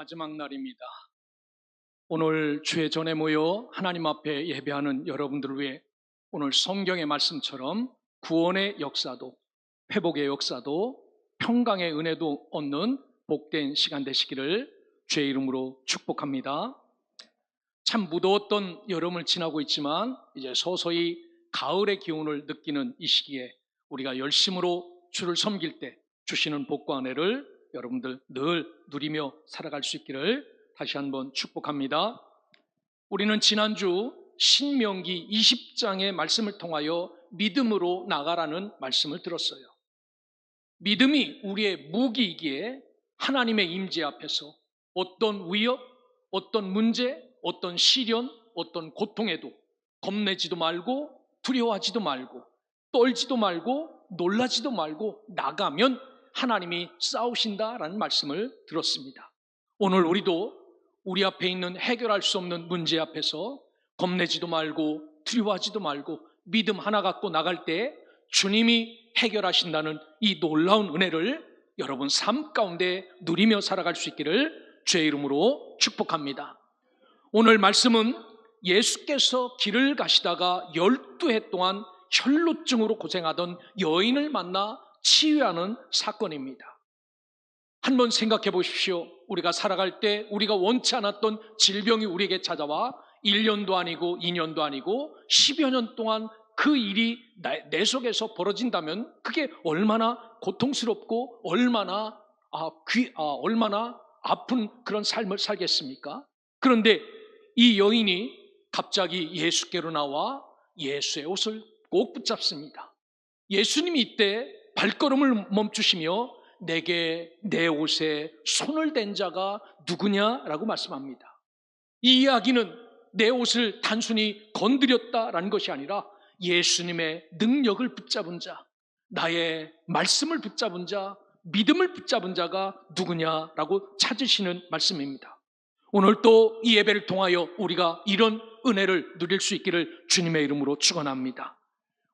마지막 날입니다. 오늘 주의 전에 모여 하나님 앞에 예배하는 여러분들을 위해 오늘 성경의 말씀처럼 구원의 역사도, 회복의 역사도, 평강의 은혜도 얻는 복된 시간 되시기를 주의 이름으로 축복합니다. 참 무더웠던 여름을 지나고 있지만 이제 서서히 가을의 기운을 느끼는 이 시기에 우리가 열심으로 주를 섬길 때 주시는 복과 은혜를 여러분들 늘 누리며 살아갈 수 있기를 다시 한번 축복합니다. 우리는 지난주 신명기 20장의 말씀을 통하여 믿음으로 나가라는 말씀을 들었어요. 믿음이 우리의 무기이기에 하나님의 임재 앞에서 어떤 위협, 어떤 문제, 어떤 시련, 어떤 고통에도 겁내지도 말고 두려워하지도 말고 떨지도 말고 놀라지도 말고 나가면 하나님이 싸우신다라는 말씀을 들었습니다. 오늘 우리도 우리 앞에 있는 해결할 수 없는 문제 앞에서 겁내지도 말고 두려워하지도 말고 믿음 하나 갖고 나갈 때 주님이 해결하신다는 이 놀라운 은혜를 여러분 삶 가운데 누리며 살아갈 수 있기를 주의 이름으로 축복합니다. 오늘 말씀은 예수께서 길을 가시다가 12해 동안 혈루증으로 고생하던 여인을 만나 치유하는 사건입니다. 한번 생각해 보십시오. 우리가 살아갈 때 우리가 원치 않았던 질병이 우리에게 찾아와 1년도 아니고 2년도 아니고 10여 년 동안 그 일이 내 속에서 벌어진다면 그게 얼마나 고통스럽고 얼마나 아픈 그런 삶을 살겠습니까? 그런데 이 여인이 갑자기 예수께로 나와 예수의 옷을 꼭 붙잡습니다. 예수님이 이때 발걸음을 멈추시며 내게 내 옷에 손을 댄 자가 누구냐라고 말씀합니다. 이 이야기는 내 옷을 단순히 건드렸다라는 것이 아니라 예수님의 능력을 붙잡은 자, 나의 말씀을 붙잡은 자, 믿음을 붙잡은 자가 누구냐라고 찾으시는 말씀입니다. 오늘 또 이 예배를 통하여 우리가 이런 은혜를 누릴 수 있기를 주님의 이름으로 축원합니다.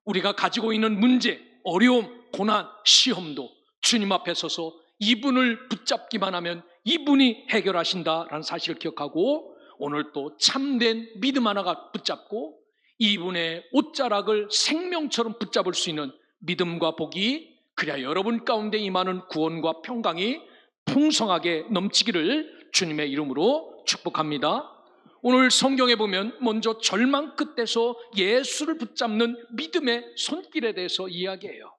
우리가 가지고 있는 문제, 어려움, 고난, 시험도 주님 앞에 서서 이분을 붙잡기만 하면 이분이 해결하신다라는 사실을 기억하고 오늘 또 참된 믿음 하나가 붙잡고 이분의 옷자락을 생명처럼 붙잡을 수 있는 믿음과 복이 그래야 여러분 가운데 임하는 구원과 평강이 풍성하게 넘치기를 주님의 이름으로 축복합니다. 오늘 성경에 보면 먼저 절망 끝에서 예수를 붙잡는 믿음의 손길에 대해서 이야기해요.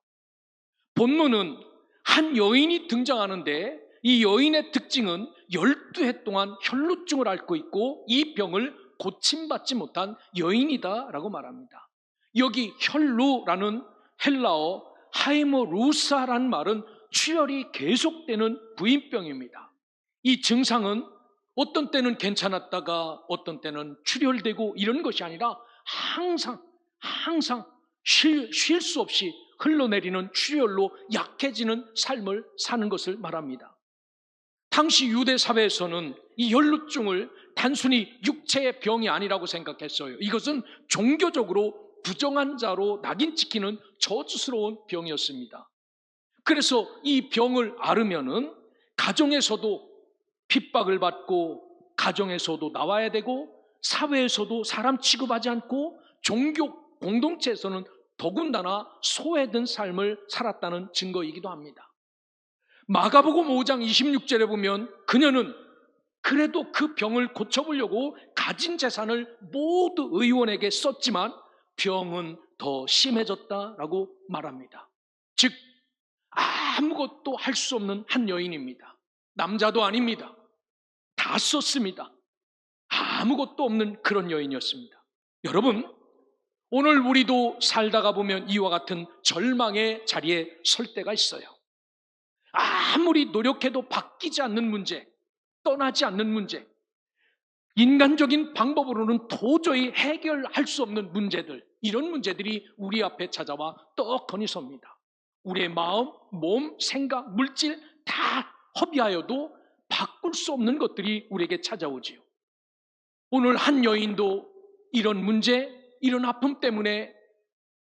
본문은 한 여인이 등장하는데 이 여인의 특징은 12해 동안 혈루증을 앓고 있고 이 병을 고침받지 못한 여인이다라고 말합니다. 여기 혈루라는 헬라어 하이모루사라는 말은 출혈이 계속되는 부인병입니다. 이 증상은 어떤 때는 괜찮았다가 어떤 때는 출혈되고 이런 것이 아니라 항상 쉴 수 없이 흘러내리는 출혈로 약해지는 삶을 사는 것을 말합니다. 당시 유대 사회에서는 이 혈루증을 단순히 육체의 병이 아니라고 생각했어요. 이것은 종교적으로 부정한 자로 낙인 찍히는 저주스러운 병이었습니다. 그래서 이 병을 앓으면은 가정에서도 핍박을 받고 가정에서도 나와야 되고 사회에서도 사람 취급하지 않고 종교 공동체에서는 더군다나 소외된 삶을 살았다는 증거이기도 합니다. 마가복음 5장 26절에 보면 그녀는 그래도 그 병을 고쳐보려고 가진 재산을 모두 의원에게 썼지만 병은 더 심해졌다라고 말합니다. 즉 아무것도 할 수 없는 한 여인입니다. 남자도 아닙니다. 다 썼습니다. 아무것도 없는 그런 여인이었습니다. 여러분, 오늘 우리도 살다가 보면 이와 같은 절망의 자리에 설 때가 있어요. 아무리 노력해도 바뀌지 않는 문제, 떠나지 않는 문제, 인간적인 방법으로는 도저히 해결할 수 없는 문제들, 이런 문제들이 우리 앞에 찾아와 떡하니 섭니다. 우리의 마음, 몸, 생각, 물질 다 허비하여도 바꿀 수 없는 것들이 우리에게 찾아오지요. 오늘 한 여인도 이런 문제, 이런 아픔 때문에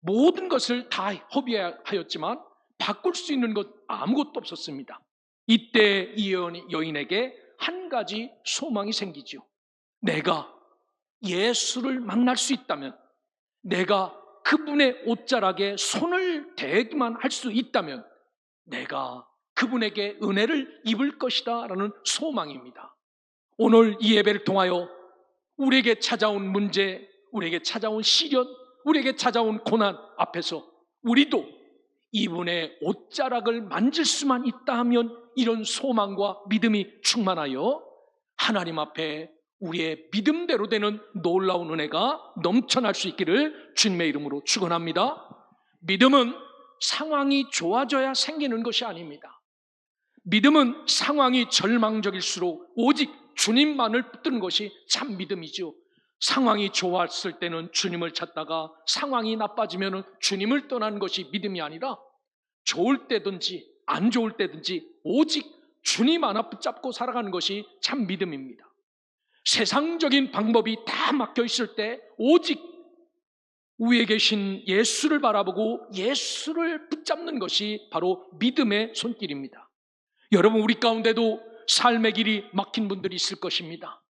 모든 것을 다 허비하였지만 바꿀 수 있는 것 아무것도 없었습니다. 이때 이 여인에게 한 가지 소망이 생기죠. 내가 예수를 만날 수 있다면, 내가 그분의 옷자락에 손을 대기만 할 수 있다면 내가 그분에게 은혜를 입을 것이다 라는 소망입니다. 오늘 이 예배를 통하여 우리에게 찾아온 문제, 우리에게 찾아온 시련, 우리에게 찾아온 고난 앞에서 우리도 이분의 옷자락을 만질 수만 있다 하면 이런 소망과 믿음이 충만하여 하나님 앞에 우리의 믿음대로 되는 놀라운 은혜가 넘쳐날 수 있기를 주님의 이름으로 축원합니다. 믿음은 상황이 좋아져야 생기는 것이 아닙니다. 믿음은 상황이 절망적일수록 오직 주님만을 붙드는 것이 참 믿음이죠. 상황이 좋았을 때는 주님을 찾다가 상황이 나빠지면 주님을 떠나는 것이 믿음이 아니라 좋을 때든지 안 좋을 때든지 오직 주님 하나 붙잡고 살아가는 것이 참 믿음입니다. 세상적인 방법이 다 막혀 있을 때 오직 위에 계신 예수를 바라보고 예수를 붙잡는 것이 바로 믿음의 손길입니다. 여러분, 우리 가운데도 삶의 길이 막힌 분들이 있을 것입니다.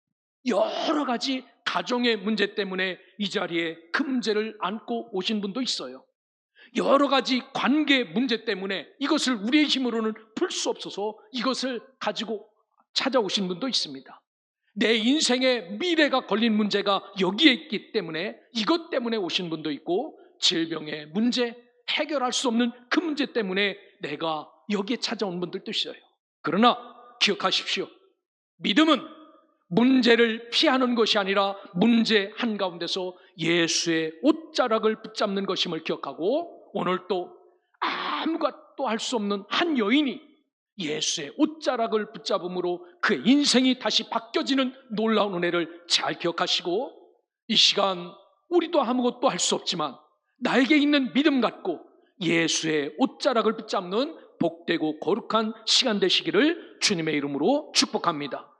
여러 가지 가정의 문제 때문에 이 자리에 금제를 안고 오신 분도 있어요. 여러 가지 관계 문제 때문에 이것을 우리의 힘으로는 풀 수 없어서 이것을 가지고 찾아오신 분도 있습니다. 내 인생의 미래가 걸린 문제가 여기에 있기 때문에 이것 때문에 오신 분도 있고, 질병의 문제, 해결할 수 없는 그 문제 때문에 내가 여기에 찾아온 분들도 있어요. 그러나 기억하십시오. 믿음은 문제를 피하는 것이 아니라 문제 한가운데서 예수의 옷자락을 붙잡는 것임을 기억하고, 오늘 또 아무것도 할 수 없는 한 여인이 예수의 옷자락을 붙잡음으로 그의 인생이 다시 바뀌어지는 놀라운 은혜를 잘 기억하시고, 이 시간 우리도 아무것도 할 수 없지만 나에게 있는 믿음 갖고 예수의 옷자락을 붙잡는 복되고 거룩한 시간 되시기를 주님의 이름으로 축복합니다.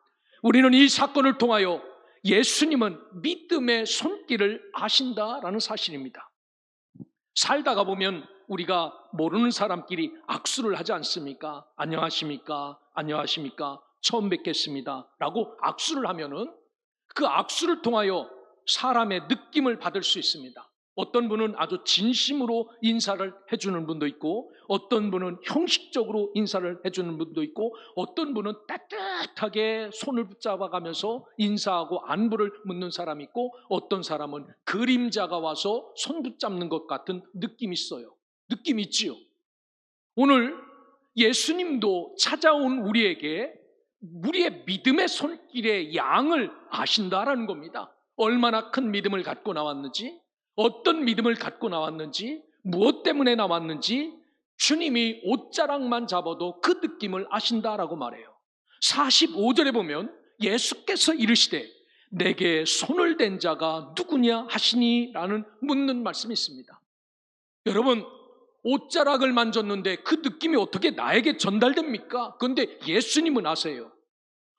우리는 이 사건을 통하여 예수님은 믿음의 손길을 아신다라는 사실입니다. 살다가 보면 우리가 모르는 사람끼리 악수를 하지 않습니까? 안녕하십니까? 안녕하십니까? 처음 뵙겠습니다 라고 악수를 하면은 그 악수를 통하여 사람의 느낌을 받을 수 있습니다. 어떤 분은 아주 진심으로 인사를 해주는 분도 있고, 어떤 분은 형식적으로 인사를 해주는 분도 있고, 어떤 분은 따뜻하게 손을 붙잡아가면서 인사하고 안부를 묻는 사람이 있고, 어떤 사람은 그림자가 와서 손 붙잡는 것 같은 느낌이 있어요. 느낌 있지요. 오늘 예수님도 찾아온 우리에게 우리의 믿음의 손길의 양을 아신다라는 겁니다. 얼마나 큰 믿음을 갖고 나왔는지, 어떤 믿음을 갖고 나왔는지, 무엇 때문에 나왔는지 주님이 옷자락만 잡아도 그 느낌을 아신다라고 말해요. 45절에 보면 예수께서 이르시되 내게 손을 댄 자가 누구냐 하시니 라는 묻는 말씀이 있습니다. 여러분, 옷자락을 만졌는데 그 느낌이 어떻게 나에게 전달됩니까? 그런데 예수님은 아세요.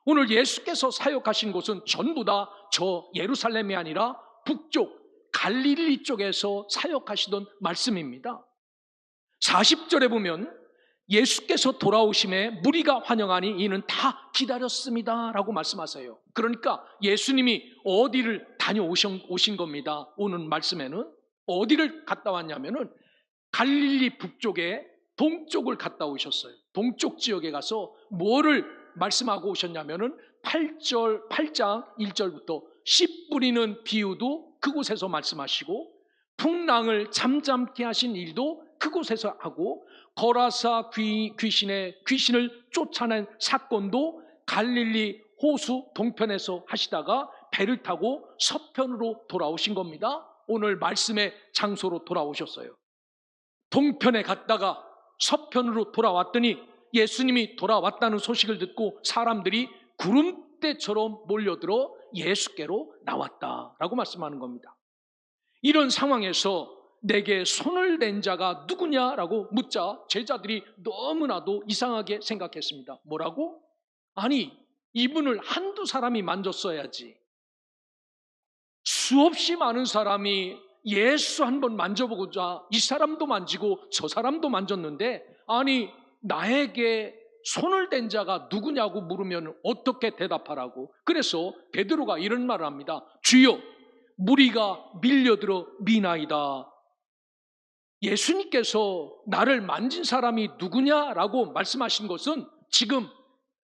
오늘 예수께서 사역하신 곳은 전부 다 저 예루살렘이 아니라 북쪽 갈릴리 쪽에서 사역하시던 말씀입니다. 40절에 보면 예수께서 돌아오심에 무리가 환영하니 이는 다 기다렸습니다 라고 말씀하세요. 그러니까 예수님이 어디를 다녀오신 겁니다. 오늘 말씀에는 어디를 갔다 왔냐면은 갈릴리 북쪽에 동쪽을 갔다 오셨어요. 동쪽 지역에 가서 뭐를 말씀하고 오셨냐면은 8장 1절부터 씨 뿌리는 비유도 그곳에서 말씀하시고, 풍랑을 잠잠케 하신 일도 그곳에서 하고, 거라사 귀신을 쫓아낸 사건도 갈릴리 호수 동편에서 하시다가 배를 타고 서편으로 돌아오신 겁니다. 오늘 말씀의 장소로 돌아오셨어요. 동편에 갔다가 서편으로 돌아왔더니 예수님이 돌아왔다는 소식을 듣고 사람들이 구름대처럼 몰려들어 예수께로 나왔다라고 말씀하는 겁니다. 이런 상황에서 내게 손을 댄 자가 누구냐라고 묻자 제자들이 너무나도 이상하게 생각했습니다. 뭐라고? 아니, 이분을 한두 사람이 만졌어야지. 수없이 많은 사람이 예수 한번 만져보고자 이 사람도 만지고 저 사람도 만졌는데, 아니 나에게 손을 댄 자가 누구냐고 물으면 어떻게 대답하라고? 그래서 베드로가 이런 말을 합니다. 주여, 무리가 밀려들어 미나이다. 예수님께서 나를 만진 사람이 누구냐라고 말씀하신 것은 지금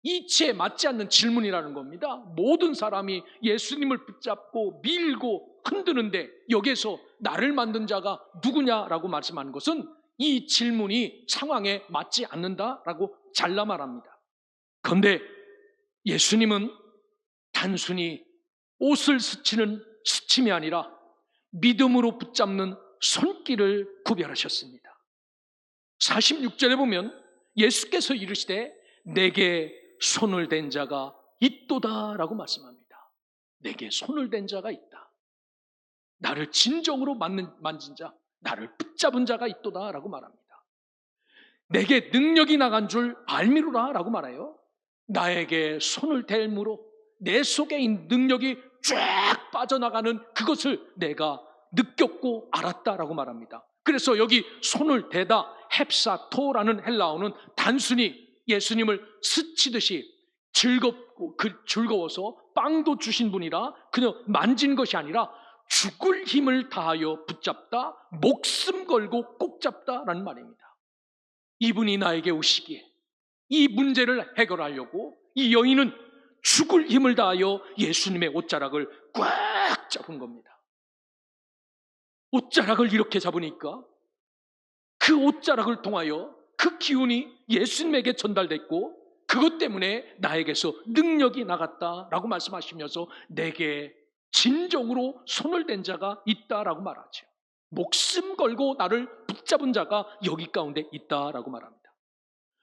이치에 맞지 않는 질문이라는 겁니다. 모든 사람이 예수님을 붙잡고 밀고 흔드는데 여기에서 나를 만든 자가 누구냐라고 말씀하는 것은 이 질문이 상황에 맞지 않는다라고 잘라 말합니다. 그런데 예수님은 단순히 옷을 스치는 스침이 아니라 믿음으로 붙잡는 손길을 구별하셨습니다. 46절에 보면 예수께서 이르시되 내게 손을 댄 자가 있도다라고 말씀합니다. 내게 손을 댄 자가 있다. 나를 진정으로 만진 자, 나를 붙잡은 자가 있도다라고 말합니다. 내게 능력이 나간 줄 알미로라라고 말해요. 나에게 손을 댈므로 내 속에 있는 능력이 쫙 빠져나가는 그것을 내가 느꼈고 알았다라고 말합니다. 그래서 여기 손을 대다 헵사토라는 헬라어는 단순히 예수님을 스치듯이 즐거워서 빵도 주신 분이라 그냥 만진 것이 아니라 죽을 힘을 다하여 붙잡다, 목숨 걸고 꼭 잡다라는 말입니다. 이분이 나에게 오시기에 이 문제를 해결하려고 이 여인은 죽을 힘을 다하여 예수님의 옷자락을 꽉 잡은 겁니다. 옷자락을 이렇게 잡으니까 그 옷자락을 통하여 그 기운이 예수님에게 전달됐고 그것 때문에 나에게서 능력이 나갔다라고 말씀하시면서 내게 진정으로 손을 댄 자가 있다라고 말하죠. 목숨 걸고 나를 붙잡은 자가 여기 가운데 있다라고 말합니다.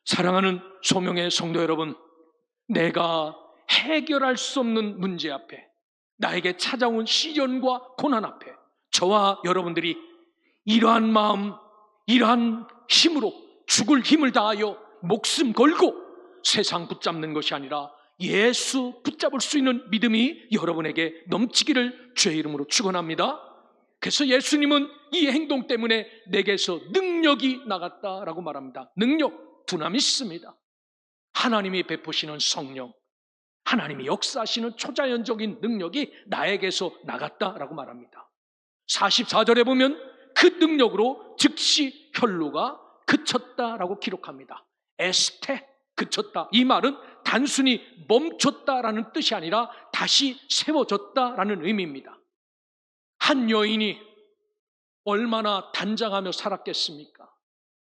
사랑하는 소명의 성도 여러분, 내가 해결할 수 없는 문제 앞에, 나에게 찾아온 시련과 고난 앞에 저와 여러분들이 이러한 마음, 이러한 힘으로 죽을 힘을 다하여 목숨 걸고 세상 붙잡는 것이 아니라 예수 붙잡을 수 있는 믿음이 여러분에게 넘치기를 주의 이름으로 축원합니다. 그래서 예수님은 이 행동 때문에 내게서 능력이 나갔다라고 말합니다. 능력, 두나미스입니다. 하나님이 베푸시는 성령, 하나님이 역사하시는 초자연적인 능력이 나에게서 나갔다라고 말합니다. 44절에 보면 그 능력으로 즉시 혈루가 그쳤다라고 기록합니다. 에스테, 그쳤다. 이 말은 단순히 멈췄다라는 뜻이 아니라 다시 세워졌다라는 의미입니다. 한 여인이 얼마나 단장하며 살았겠습니까?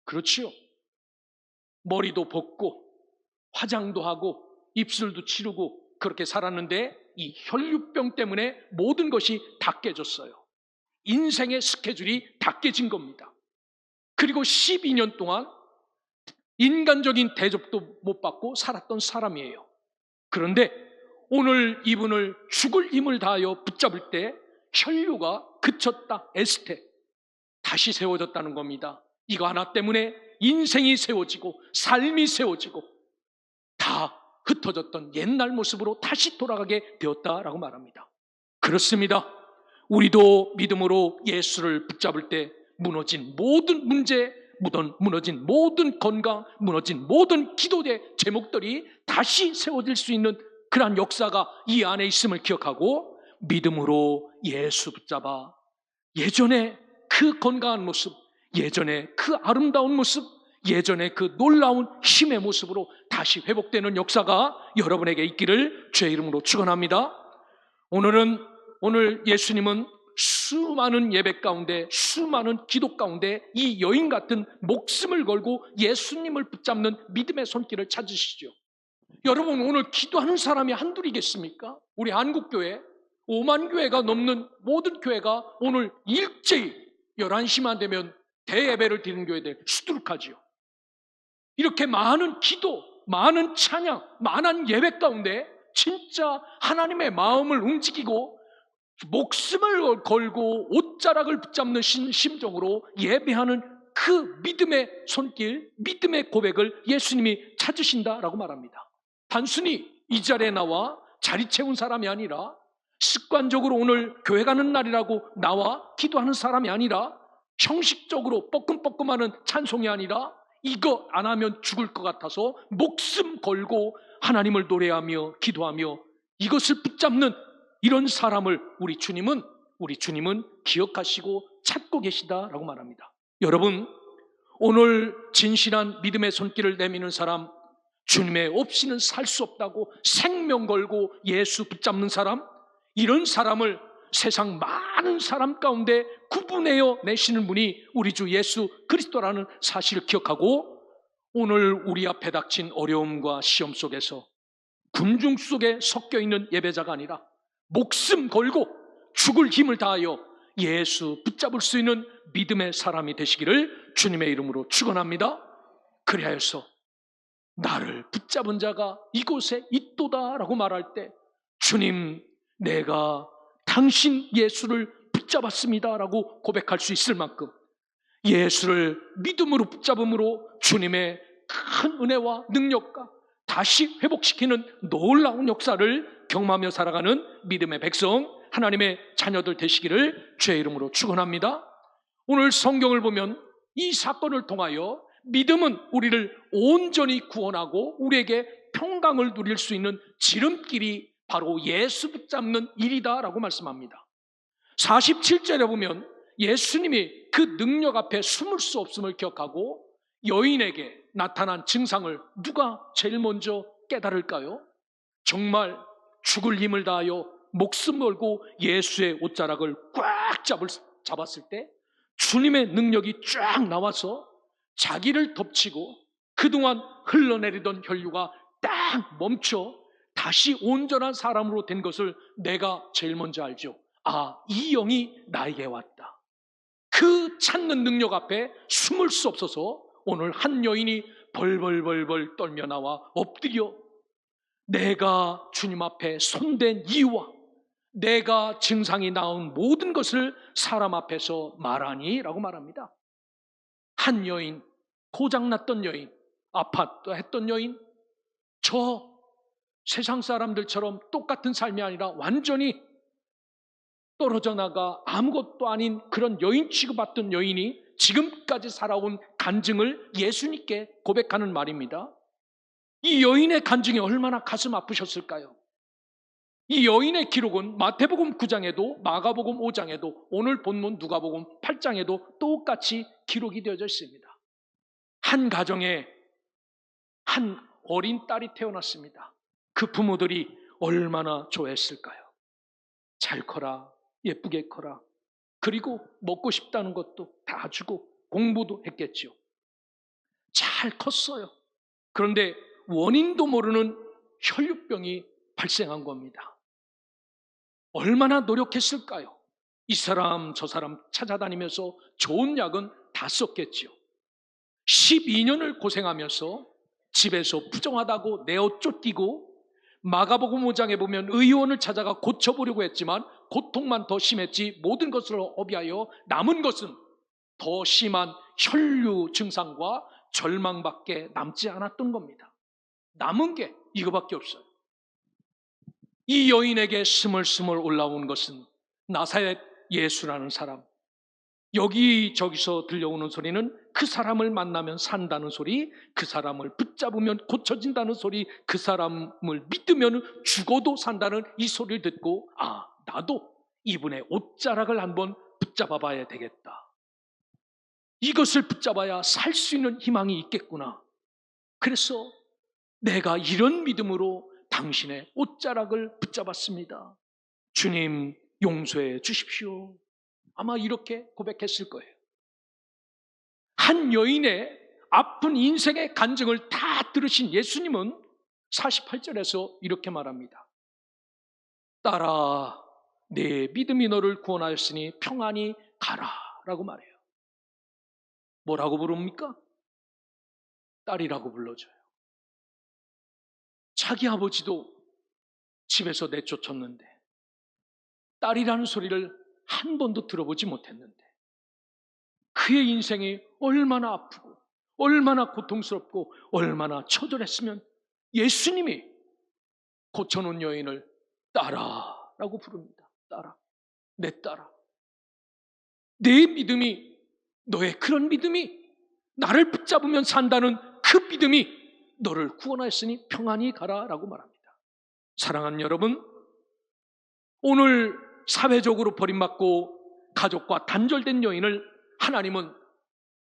그렇지요. 머리도 볶고 화장도 하고 입술도 치르고 그렇게 살았는데 이 혈류병 때문에 모든 것이 다 깨졌어요. 인생의 스케줄이 다 깨진 겁니다. 그리고 12년 동안 인간적인 대접도 못 받고 살았던 사람이에요. 그런데 오늘 이분을 죽을 힘을 다하여 붙잡을 때 혈류가 그쳤다, 에스테, 다시 세워졌다는 겁니다. 이거 하나 때문에 인생이 세워지고 삶이 세워지고 다 흩어졌던 옛날 모습으로 다시 돌아가게 되었다라고 말합니다. 그렇습니다. 우리도 믿음으로 예수를 붙잡을 때 무너진 모든 문제, 무너진 모든 건강, 무너진 모든 기도의 제목들이 다시 세워질 수 있는 그러한 역사가 이 안에 있음을 기억하고 믿음으로 예수 붙잡아 예전에 그 건강한 모습, 예전에 그 아름다운 모습, 예전에 그 놀라운 힘의 모습으로 다시 회복되는 역사가 여러분에게 있기를 주의 이름으로 축원합니다. 오늘 예수님은 수많은 예배 가운데, 수많은 기도 가운데 이 여인 같은 목숨을 걸고 예수님을 붙잡는 믿음의 손길을 찾으시죠. 여러분, 오늘 기도하는 사람이 한둘이겠습니까? 우리 한국교회 5만 교회가 넘는 모든 교회가 오늘 일제히 11시만 되면 대예배를 드리는 교회들 수두룩하지요. 이렇게 많은 기도, 많은 찬양, 많은 예배 가운데 진짜 하나님의 마음을 움직이고 목숨을 걸고 옷자락을 붙잡는 심정으로 예배하는 그 믿음의 손길, 믿음의 고백을 예수님이 찾으신다라고 말합니다. 단순히 이 자리에 나와 자리 채운 사람이 아니라 습관적으로 오늘 교회 가는 날이라고 나와 기도하는 사람이 아니라 형식적으로 뻐끔뻐끔하는 찬송이 아니라 이거 안 하면 죽을 것 같아서 목숨 걸고 하나님을 노래하며 기도하며 이것을 붙잡는 이런 사람을 우리 주님은 기억하시고 찾고 계시다라고 말합니다. 여러분, 오늘 진실한 믿음의 손길을 내미는 사람, 주님의 없이는 살 수 없다고 생명 걸고 예수 붙잡는 사람, 이런 사람을 세상 많은 사람 가운데 구분해어 내시는 분이 우리 주 예수 그리스도라는 사실을 기억하고, 오늘 우리 앞에 닥친 어려움과 시험 속에서 군중 속에 섞여 있는 예배자가 아니라 목숨 걸고 죽을 힘을 다하여 예수 붙잡을 수 있는 믿음의 사람이 되시기를 주님의 이름으로 축원합니다. 그리하여서 나를 붙잡은 자가 이곳에 있도다라고 말할 때, 주님, 내가 당신 예수를 붙잡았습니다라고 고백할 수 있을 만큼 예수를 믿음으로 붙잡음으로 주님의 큰 은혜와 능력과 다시 회복시키는 놀라운 역사를 경험하며 살아가는 믿음의 백성, 하나님의 자녀들 되시기를 주의 이름으로 축원합니다. 오늘 성경을 보면 이 사건을 통하여 믿음은 우리를 온전히 구원하고 우리에게 평강을 누릴 수 있는 지름길이 바로 예수 붙잡는 일이다라고 말씀합니다. 47절에 보면 예수님이 그 능력 앞에 숨을 수 없음을 기억하고 여인에게 나타난 증상을 누가 제일 먼저 깨달을까요? 정말 죽을 힘을 다하여 목숨 걸고 예수의 옷자락을 꽉 잡았을 때 주님의 능력이 쫙 나와서 자기를 덮치고 그동안 흘러내리던 혈류가 딱 멈춰 다시 온전한 사람으로 된 것을 내가 제일 먼저 알죠. 아, 이 영이 나에게 왔다. 그 찾는 능력 앞에 숨을 수 없어서 오늘 한 여인이 벌벌벌벌 떨며 나와 엎드려 내가 주님 앞에 손댄 이유와 내가 증상이 나온 모든 것을 사람 앞에서 말하니 라고 말합니다. 한 여인, 고장났던 여인, 아팠다 했던 여인, 저 세상 사람들처럼 똑같은 삶이 아니라 완전히 떨어져 나가 아무것도 아닌 그런 여인 취급받던 여인이 지금까지 살아온 간증을 예수님께 고백하는 말입니다. 이 여인의 간증이 얼마나 가슴 아프셨을까요? 이 여인의 기록은 마태복음 9장에도 마가복음 5장에도 오늘 본문 누가복음 8장에도 똑같이 기록이 되어져 있습니다. 한 가정에 한 어린 딸이 태어났습니다. 그 부모들이 얼마나 좋아했을까요? 잘 커라, 예쁘게 커라, 그리고 먹고 싶다는 것도 다 주고 공부도 했겠죠. 잘 컸어요. 그런데 원인도 모르는 혈류병이 발생한 겁니다. 얼마나 노력했을까요? 이 사람 저 사람 찾아다니면서 좋은 약은 다 썼겠지요. 12년을 고생하면서 집에서 부정하다고 내어 쫓기고 마가복음 5장에 보면 의원을 찾아가 고쳐보려고 했지만 고통만 더 심했지 모든 것을 어비하여 남은 것은 더 심한 혈류 증상과 절망밖에 남지 않았던 겁니다. 남은 게 이거밖에 없어요. 이 여인에게 스물스물 올라온 것은 나사렛 예수라는 사람, 여기저기서 들려오는 소리는 그 사람을 만나면 산다는 소리, 그 사람을 붙잡으면 고쳐진다는 소리, 그 사람을 믿으면 죽어도 산다는 이 소리를 듣고, 아, 나도 이분의 옷자락을 한번 붙잡아 봐야 되겠다. 이것을 붙잡아야 살 수 있는 희망이 있겠구나. 그래서 내가 이런 믿음으로 당신의 옷자락을 붙잡았습니다. 주님, 용서해 주십시오. 아마 이렇게 고백했을 거예요. 한 여인의 아픈 인생의 간증을 다 들으신 예수님은 48절에서 이렇게 말합니다. 딸아, 내 믿음이 너를 구원하였으니 평안히 가라 라고 말해요. 뭐라고 부릅니까? 딸이라고 불러줘요. 자기 아버지도 집에서 내쫓았는데 딸이라는 소리를 한 번도 들어보지 못했는데 그의 인생이 얼마나 아프고 얼마나 고통스럽고 얼마나 처절했으면 예수님이 고쳐놓은 여인을 딸아라고 부릅니다. 딸아, 내 딸아, 내 믿음이, 너의 그런 믿음이 나를 붙잡으면 산다는 그 믿음이 너를 구원하였으니 평안히 가라라고 말합니다. 사랑하는 여러분, 오늘 사회적으로 버림받고 가족과 단절된 여인을 하나님은,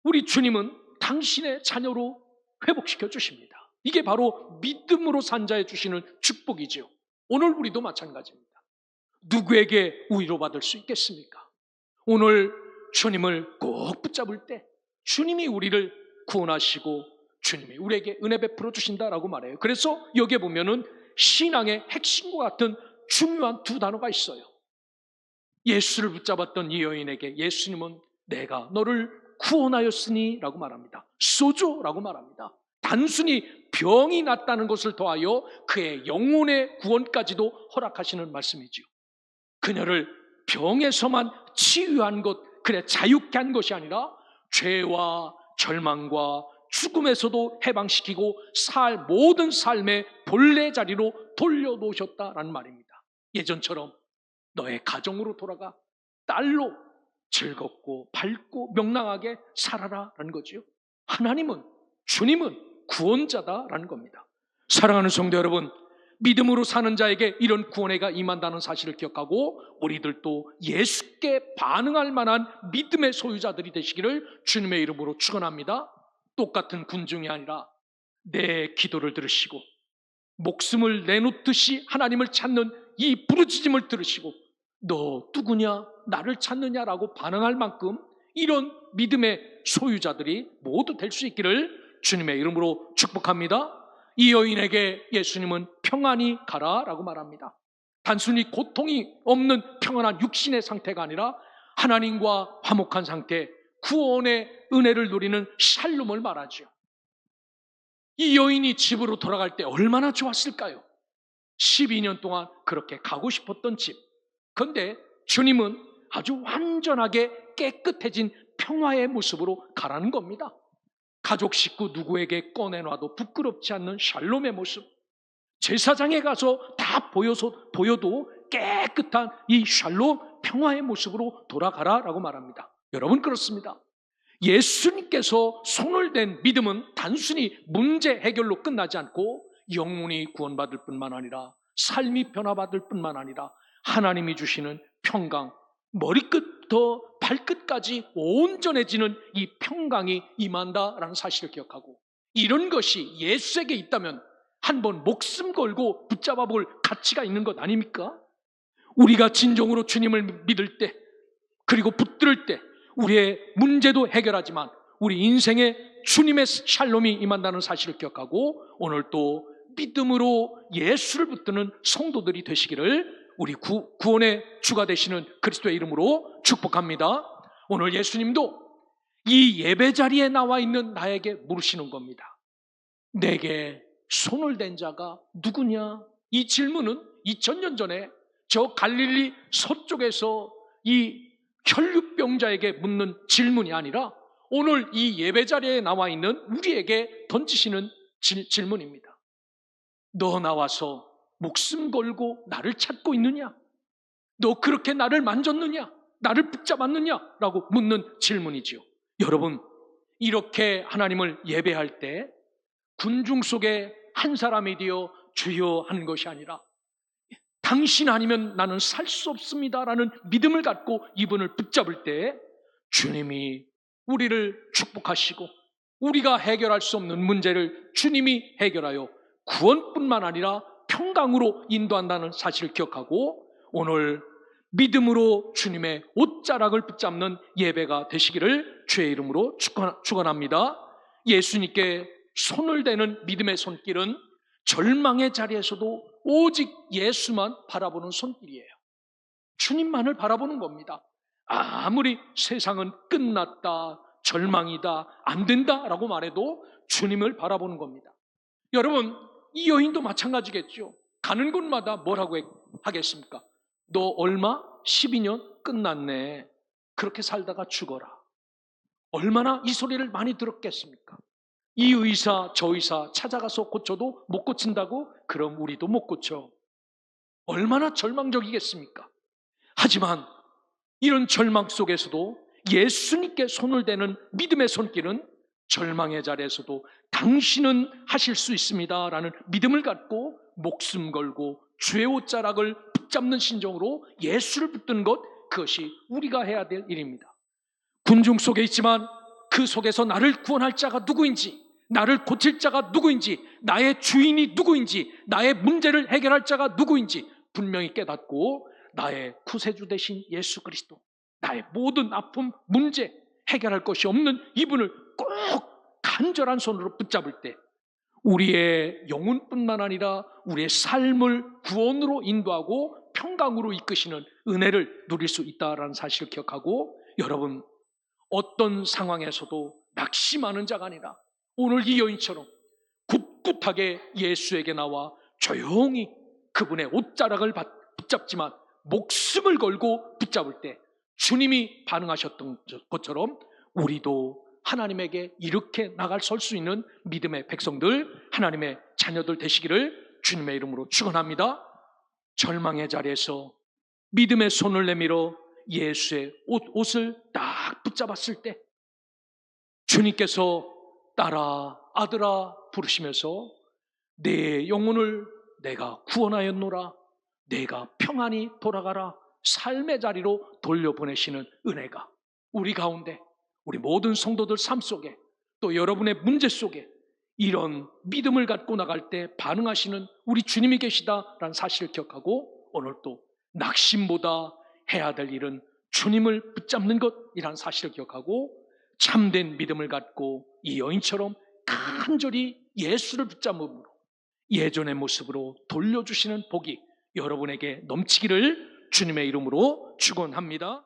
우리 주님은 당신의 자녀로 회복시켜 주십니다. 이게 바로 믿음으로 산 자에 주시는 축복이지요. 오늘 우리도 마찬가지입니다. 누구에게 위로받을 수 있겠습니까? 오늘 주님을 꼭 붙잡을 때 주님이 우리를 구원하시고 주님이 우리에게 은혜 베풀어 주신다라고 말해요. 그래서 여기에 보면은 신앙의 핵심과 같은 중요한 두 단어가 있어요. 예수를 붙잡았던 이 여인에게 예수님은 내가 너를 구원하였으니 라고 말합니다. 소조라고 말합니다. 단순히 병이 낫다는 것을 더하여 그의 영혼의 구원까지도 허락하시는 말씀이지요. 그녀를 병에서만 치유한 것, 그래 자유케 한 것이 아니라 죄와 절망과 죽음에서도 해방시키고 모든 삶의 본래 자리로 돌려놓으셨다라는 말입니다. 예전처럼 너의 가정으로 돌아가 딸로 즐겁고 밝고 명랑하게 살아라라는 거죠. 하나님은, 주님은 구원자다라는 겁니다. 사랑하는 성도 여러분, 믿음으로 사는 자에게 이런 구원회가 임한다는 사실을 기억하고 우리들도 예수께 반응할 만한 믿음의 소유자들이 되시기를 주님의 이름으로 축원합니다. 똑같은 군중이 아니라 내 기도를 들으시고 목숨을 내놓듯이 하나님을 찾는 이 부르짖음을 들으시고 너 누구냐? 나를 찾느냐라고 반응할 만큼 이런 믿음의 소유자들이 모두 될 수 있기를 주님의 이름으로 축복합니다. 이 여인에게 예수님은 평안히 가라라고 말합니다. 단순히 고통이 없는 평안한 육신의 상태가 아니라 하나님과 화목한 상태, 구원의 은혜를 누리는 샬롬을 말하죠. 이 여인이 집으로 돌아갈 때 얼마나 좋았을까요? 12년 동안 그렇게 가고 싶었던 집. 그런데 주님은 아주 완전하게 깨끗해진 평화의 모습으로 가라는 겁니다. 가족 식구 누구에게 꺼내놔도 부끄럽지 않는 샬롬의 모습. 제사장에 가서 다 보여도 깨끗한 이 샬롬 평화의 모습으로 돌아가라라고 말합니다. 여러분, 그렇습니다. 예수님께서 손을 댄 믿음은 단순히 문제 해결로 끝나지 않고 영혼이 구원받을 뿐만 아니라 삶이 변화받을 뿐만 아니라 하나님이 주시는 평강, 머리끝부터 발끝까지 온전해지는 이 평강이 임한다라는 사실을 기억하고, 이런 것이 예수에게 있다면 한번 목숨 걸고 붙잡아 볼 가치가 있는 것 아닙니까? 우리가 진정으로 주님을 믿을 때, 그리고 붙들 때 우리의 문제도 해결하지만 우리 인생에 주님의 샬롬이 임한다는 사실을 기억하고 오늘 또 믿음으로 예수를 붙드는 성도들이 되시기를 우리 구원의 주가 되시는 그리스도의 이름으로 축복합니다. 오늘 예수님도 이 예배 자리에 나와 있는 나에게 물으시는 겁니다. 내게 손을 댄 자가 누구냐? 이 질문은 2000년 전에 저 갈릴리 서쪽에서 이 혈류병자에게 묻는 질문이 아니라 오늘 이 예배 자리에 나와 있는 우리에게 던지시는 질문입니다. 너 나와서 목숨 걸고 나를 찾고 있느냐? 너 그렇게 나를 만졌느냐? 나를 붙잡았느냐? 라고 묻는 질문이지요. 여러분, 이렇게 하나님을 예배할 때 군중 속에 한 사람이 되어 주여 하는 것이 아니라 당신 아니면 나는 살 수 없습니다라는 믿음을 갖고 이분을 붙잡을 때 주님이 우리를 축복하시고 우리가 해결할 수 없는 문제를 주님이 해결하여 구원뿐만 아니라 평강으로 인도한다는 사실을 기억하고 오늘 믿음으로 주님의 옷자락을 붙잡는 예배가 되시기를 주의 이름으로 축원합니다. 예수님께 손을 대는 믿음의 손길은 절망의 자리에서도 오직 예수만 바라보는 손길이에요. 주님만을 바라보는 겁니다. 아무리 세상은 끝났다, 절망이다, 안 된다라고 말해도 주님을 바라보는 겁니다. 여러분, 이 여인도 마찬가지겠죠. 가는 곳마다 뭐라고 하겠습니까? 너 얼마? 12년 끝났네. 그렇게 살다가 죽어라. 얼마나 이 소리를 많이 들었겠습니까? 이 의사 저 의사 찾아가서 고쳐도 못 고친다고? 그럼 우리도 못 고쳐. 얼마나 절망적이겠습니까? 하지만 이런 절망 속에서도 예수님께 손을 대는 믿음의 손길은 절망의 자리에서도 당신은 하실 수 있습니다 라는 믿음을 갖고 목숨 걸고 주의 옷자락을 붙잡는 신정으로 예수를 붙드는 것, 그것이 우리가 해야 될 일입니다. 군중 속에 있지만 그 속에서 나를 구원할 자가 누구인지, 나를 고칠 자가 누구인지, 나의 주인이 누구인지, 나의 문제를 해결할 자가 누구인지 분명히 깨닫고 나의 구세주 되신 예수 그리스도, 나의 모든 아픔, 문제 해결할 것이 없는 이분을 꼭 간절한 손으로 붙잡을 때 우리의 영혼뿐만 아니라 우리의 삶을 구원으로 인도하고 평강으로 이끄시는 은혜를 누릴 수 있다는 사실을 기억하고, 여러분 어떤 상황에서도 낙심하는 자가 아니라 오늘 이 여인처럼 굳굳하게 예수에게 나와 조용히 그분의 옷자락을 붙잡지만 목숨을 걸고 붙잡을 때 주님이 반응하셨던 것처럼 우리도 하나님에게 이렇게 나갈 설 수 있는 믿음의 백성들, 하나님의 자녀들 되시기를 주님의 이름으로 축원합니다. 절망의 자리에서 믿음의 손을 내밀어 예수의 옷을 딱 붙잡았을 때 주님께서 딸아 아들아 부르시면서 내 영혼을 내가 구원하였노라, 내가 평안히 돌아가라, 삶의 자리로 돌려보내시는 은혜가 우리 가운데, 우리 모든 성도들 삶 속에, 또 여러분의 문제 속에 이런 믿음을 갖고 나갈 때 반응하시는 우리 주님이 계시다라는 사실을 기억하고, 오늘 또 낙심보다 해야 될 일은 주님을 붙잡는 것이라는 사실을 기억하고 참된 믿음을 갖고 이 여인처럼 간절히 예수를 붙잡음으로 예전의 모습으로 돌려주시는 복이 여러분에게 넘치기를 주님의 이름으로 축원합니다.